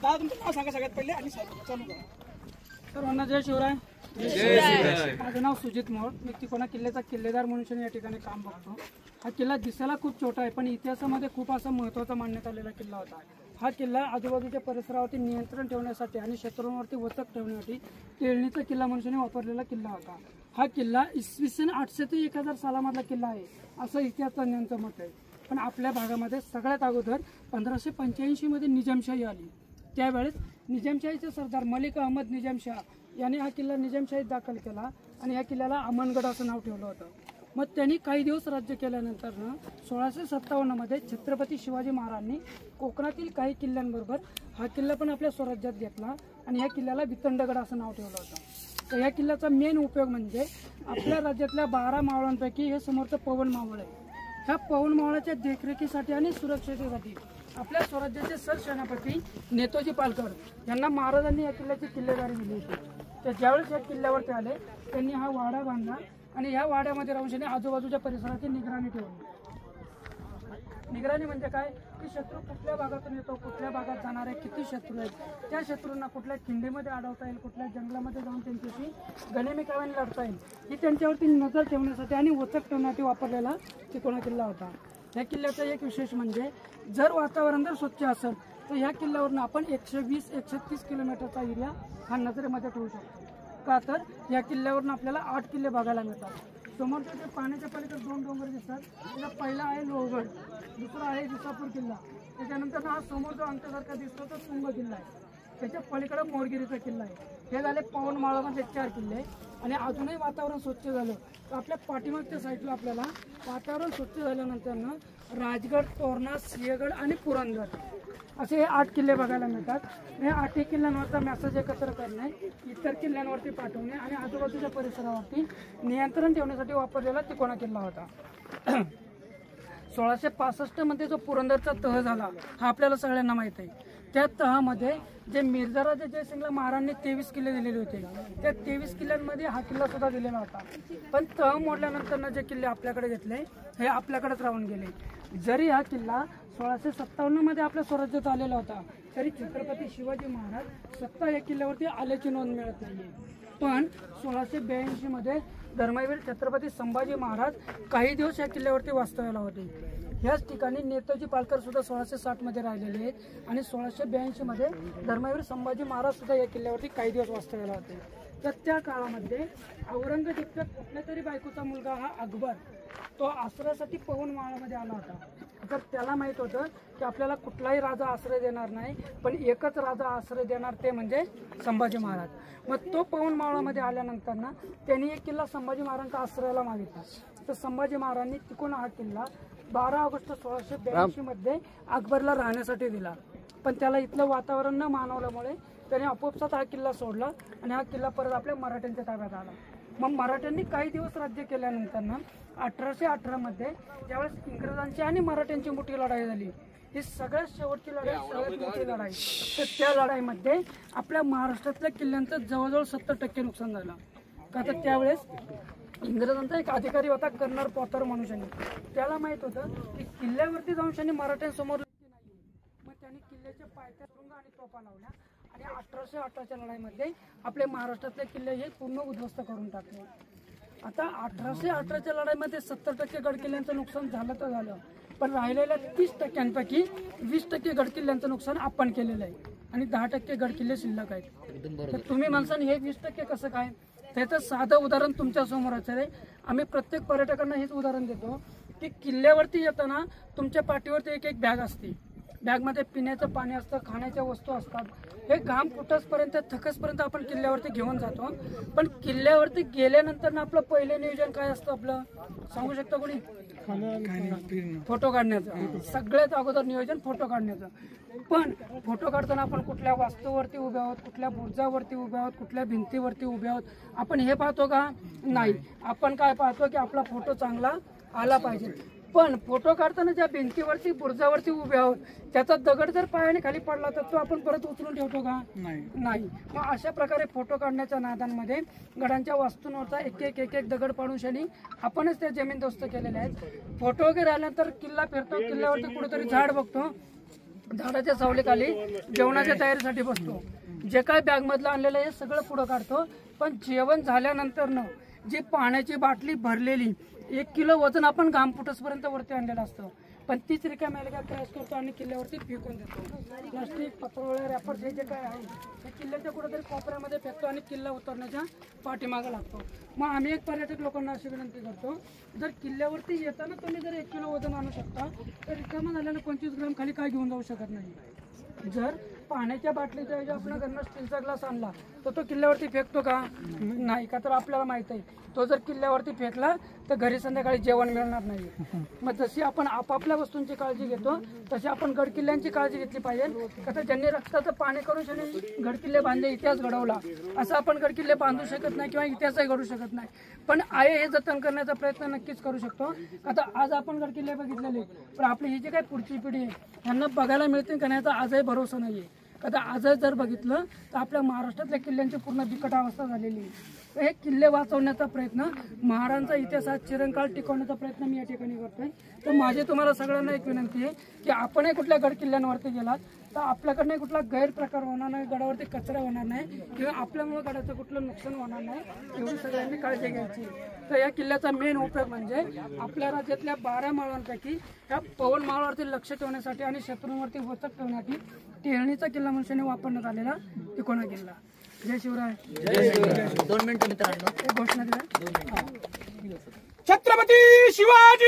दादा तुमचं नाव सांगा सगळ्यात पहिले आणि चालू करा. सर्वांना जय शिवराय. माझं नाव सुजित मोहोळ. मी तिकोना किल्ल्याचा किल्लेदार म्हणून या ठिकाणी काम बघतो. हा किल्ला दिसायला खूप छोटा आहे, पण इतिहासामध्ये खूप असा महत्त्वाचा मानण्यात आलेला किल्ला होता. हा किल्ला आजूबाजूच्या परिसरावरती नियंत्रण ठेवण्यासाठी आणि शत्रूंवरती वचक ठेवण्यासाठी केळणीचा किल्ला म्हणून वापरलेला किल्ला होता. हा किल्ला इसवी सन 800 ते 1000 सालामधला किल्ला आहे असं इतिहासतज्ञांचं मत आहे. पण आपल्या भागामध्ये सगळ्यात अगोदर 1585 मध्ये निजामशाही आली. त्यावेळेस निजामशाहीचे सरदार मलिक अहमद निजामशाह यांनी हा किल्ला निजामशाहीत दाखल केला आणि या किल्ल्याला अमनगड असं नाव ठेवलं होतं. मग त्यांनी काही दिवस राज्य केल्यानंतर 1657 मध्ये छत्रपती शिवाजी महाराजांनी कोकणातील काही किल्ल्यांबरोबर हा किल्ला पण आपल्या स्वराज्यात घेतला आणि या किल्ल्याला वितंडगड असं नाव ठेवलं होतं. तर या किल्ल्याचा मेन उपयोग म्हणजे आपल्या राज्यातल्या 12 मावळांपैकी हे समोरचं पवन मावळ आहे. ह्या पवन मावळाच्या देखरेखीसाठी आणि सुरक्षेसाठी आपल्या स्वराज्याचे सरसेनापती नेताजी पालकर यांना महाराजांनी या किल्ल्याची किल्लेदारी दिली होती. तर ज्यावेळेस या किल्ल्यावरती आले त्यांनी हा वाडा बांधला आणि ह्या वाड्यामध्ये राहून आजूबाजूच्या परिसराची निगराणी ठेवली. निगराणी म्हणजे काय की शत्रू कुठल्या भागातून येतो, कुठल्या भागात जाणारे किती शत्रू आहेत, त्या शत्रूंना कुठल्या खिंडीमध्ये अडवता येईल, कुठल्या जंगलामध्ये जाऊन त्यांच्याशी गनिमीकाव्याने लढता येईल ही त्यांच्यावरती नजर ठेवण्यासाठी आणि वचक ठेवण्यासाठी वापरलेला तिकोना किल्ला होता. या किल्ल्याचं एक विशेष म्हणजे जर वातावरण जर स्वच्छ असेल तर ह्या किल्ल्यावरून आपण 120-130 किलोमीटरचा एरिया हा नजरेमध्ये ठेवू शकतो. का तर या किल्ल्यावरून आपल्याला 8 किल्ले बघायला मिळतात. समोरच्या पाण्याच्या पलीकडे 2 डोंगर दिसतात. त्याचा पहिला आहे लोहगड, दुसरा आहे विसापूर किल्ला, त्याच्यानंतर हा समोर जो अंकासारखा दिसतो तो तुंग किल्ला आहे, त्याच्या पलीकडे मोरगिरीचा किल्ला आहे. हे झाले पवन माळामध्ये 4 किल्ले. आणि अजूनही वातावरण स्वच्छ झालं तर आपल्या पाठीमागच्या साईडला आपल्याला वातावरण स्वच्छ झाल्यानंतर राजगड, तोरणा, सिंहगड आणि पुरंदर असे हे 8 किल्ले बघायला मिळतात. हे 8 किल्ल्यांवरचा मेसेज एकत्र करणे, इतर किल्ल्यांवरती पाठवणे आणि आजूबाजूच्या परिसरावरती नियंत्रण ठेवण्यासाठी वापरलेला तिकोना किल्ला होता. 1665 मध्ये जो पुरंदरचा तह झाला हा आपल्याला सगळ्यांना माहित आहे. त्या तहामध्ये जे मिर्झाराजे जयसिंगला महाराजांनी 23 किल्ले दिलेले होते, त्या 23 किल्ल्यांमध्ये हा किल्ला सुद्धा दिलेला होता. पण तह मोडल्यानंतर जे किल्ले आपल्याकडे घेतले हे आपल्याकडेच राहून गेले. जरी हा किल्ला 1657 मध्ये आपल्या स्वराज्यात आलेला होता तरी छत्रपती शिवाजी महाराज स्वतः या किल्ल्यावरती आल्याची नोंद मिळत नाहीये. पण 1682 मध्ये धर्मवीर छत्रपती संभाजी महाराज काही दिवस या किल्ल्यावरती वास्तव्याला होते. ह्याच ठिकाणी नेताजी पालकर सुद्धा 1660 मध्ये राहिलेले आहेत आणि 1682 मध्ये धर्मवीर संभाजी महाराज सुद्धा या किल्ल्यावरती काही दिवस वास्तव्याला होते. तर त्या काळामध्ये औरंगजेबच्या कुठल्या तरी बायकोचा मुलगा हा अकबर तो आश्रयासाठी पवन माळामध्ये आला होता. तर त्याला माहित होतं की आपल्याला कुठलाही राजा आश्रय देणार नाही, पण एकच राजा आश्रय देणार ते म्हणजे संभाजी महाराज. मग तो पवन माळामध्ये आल्यानंतर त्यांनी एक किल्ला संभाजी महाराजांच्या आश्रयाला मागितला. तर संभाजी महाराजांनी तिकोना हा किल्ला 12 ऑगस्ट 1682 मध्ये अकबरला राहण्यासाठी दिला. पण त्याला इथलं वातावरण न मानवल्यामुळे त्याने आपोआपच हा किल्ला सोडला आणि हा किल्ला परत आपल्या मराठ्यांच्या ताब्यात आला. मग मराठ्यांनी काही दिवस राज्य केल्यानंतर 1818 मध्ये ज्यावेळेस इंग्रजांची आणि मराठ्यांची मोठी लढाई झाली, ही सगळ्यात शेवटची लढाई, सगळ्यात मोठी लढाई, तर त्या लढाईमध्ये आपल्या महाराष्ट्रातल्या किल्ल्यांचं जवळजवळ 70% नुकसान झालं. का तर त्यावेळेस इंग्रजांचा एक अधिकारी होता कर्नल पॉटर म्हणून, त्याला माहित होतं की किल्ल्यावरती जाऊन मराठ्यांसमोर नाही. मग त्यांनी किल्ल्याच्या पायथ्यात रुंग आणि तोफा लावल्या आणि 1818च्या लढाईमध्ये आपले महाराष्ट्रातले किल्ले हे पूर्ण उद्ध्वस्त करून टाकले. आता 1818च्या लढाईमध्ये 70% गडकिल्ल्यांचं नुकसान झालं तर झालं, पण राहिलेल्या 30%पैकी 20% गडकिल्ल्यांचं नुकसान आपण केलेलं आहे आणि 10% गडकिल्ले शिल्लक आहेत. तर तुम्ही म्हणसान हे 20% कसं काय? त्याचं साधं उदाहरण तुमच्या समोरच आहे. आम्ही प्रत्येक पर्यटकांना हेच उदाहरण देतो की किल्ल्यावरती येताना तुमच्या पाठीवरती एक बॅग असते, बॅगमध्ये पिण्याचं पाणी असतं, खाण्याच्या वस्तू असतात. हे घाम फुटसपर्यंत, थकसपर्यंत आपण किल्ल्यावरती घेऊन जातो. पण किल्ल्यावरती गेल्यानंतर आपलं पहिलं नियोजन काय असतं आपलं सांगू शकता कोणी? फोटो काढण्याचं. सगळ्यात अगोदर नियोजन फोटो काढण्याचं. पण फोटो काढताना आपण कुठल्या वास्तूवरती उभे आहोत, कुठल्या बुर्जावरती उभे आहोत, कुठल्या भिंतीवरती उभे आहोत, आपण हे पाहतो का? नाही. आपण काय पाहतो की आपला फोटो चांगला आला पाहिजे. पण फोटो काढताना ज्या भिंतीवरती बुर्जावरती उभे आहोत त्याचा दगड जर पायाने खाली पडला तर तो आपण परत उचलून ठेवतो का? नाही. मग अशा प्रकारे फोटो काढण्याच्या नादांमध्ये गडांच्या वास्तूंवरचा एक एक दगड पाडून शनी आपणच त्या जमीनदोस्त केलेल्या आहेत. फोटो वगैरे आल्यानंतर किल्ला फिरतो, किल्ल्यावरती कुठेतरी झाड बघतो, झाडाच्या सावलीखाली जेवणाच्या तयारीसाठी बसतो. जे काय बॅगमधलं आणलेलं हे सगळं पुढं काढतो. पण जेवण झाल्यानंतर न जी पाण्याची बाटली भरलेली 1 किलो वजन आपण घाम फुटसपर्यंत वरती आणलेलं असतं. पण तीच रिकाम्या क्रॅश करतो आणि किल्ल्यावरती फेकून देतो. प्लास्टिक, पत्रवळे, रॅपर्स हे जे काय आहे ते किल्ल्याच्या कुठेतरी कोपऱ्यामध्ये फेकतो आणि किल्ला उतरण्याच्या पाठीमागे लागतो. मग आम्ही एक पर्यटक लोकांना अशी विनंती करतो, जर किल्ल्यावरती येताना तुम्ही जर 1 किलो वजन आणू शकता तर रिकामा झालेलं 25 ग्राम खाली काय घेऊन जाऊ शकत नाही. जर पाण्याच्या बाटलीच्या ऐवजी आपण घरनं स्टीलचा ग्लास आणला तर तो किल्ल्यावरती फेकतो का? नाही. का तर आपल्याला माहित आहे तो जर किल्ल्यावरती फेकला तर घरी संध्याकाळी जेवण मिळणार नाही. मग जशी आपण आपापल्या वस्तूंची काळजी घेतो तशी आपण गडकिल्ल्यांची काळजी घेतली पाहिजे. का तर ज्यांनी रक्ताचं पाणी करून त्यांनी गडकिल्ले बांधले, इतिहास घडवला, असं आपण गडकिल्ले बांधू शकत नाही किंवा इतिहासही घडू शकत नाही. पण आहे हे जतन करण्याचा प्रयत्न नक्कीच करू शकतो. आता आज आपण गडकिल्ले बघितलेले, पण आपली ही जी काही पुढची पिढी आहे त्यांना बघायला मिळतील का नाही याचा आजही भरोसा नाही आहे. आता आजही जर बघितलं तर आपल्या महाराष्ट्रातल्या किल्ल्यांची पूर्ण बिकट अवस्था झालेली आहे. हे किल्ले वाचवण्याचा प्रयत्न, महाराजांचा इतिहास चिरंकाळ टिकवण्याचा प्रयत्न मी या ठिकाणी करतोय. तर माझी तुम्हाला सगळ्यांना एक विनंती आहे की आपणही कुठल्या गड किल्ल्यांवरती गेलात तर आपल्याकडनं कुठला गैरप्रकार होणार नाही, गडावरती कचरा होणार नाही किंवा आपल्यामुळे गडाचं कुठलं नुकसान होणार नाही, एवढी सगळ्यांनी काळजी घ्यायची. तर या किल्ल्याचा मेन उपयोग म्हणजे आपल्या राज्यातल्या 12 मावळांपैकी या पवन मावळावरती लक्ष ठेवण्यासाठी आणि शत्रूंवरती वचक ठेवण्यासाठी टेहळणीचा किल्ला म्हणून वापरण्यात आलेला तिकोना किल्ला. जय शिवराय. 2 मिनिटं मित्रांनो. एक घोषणा दिली. छत्रपती शिवाजी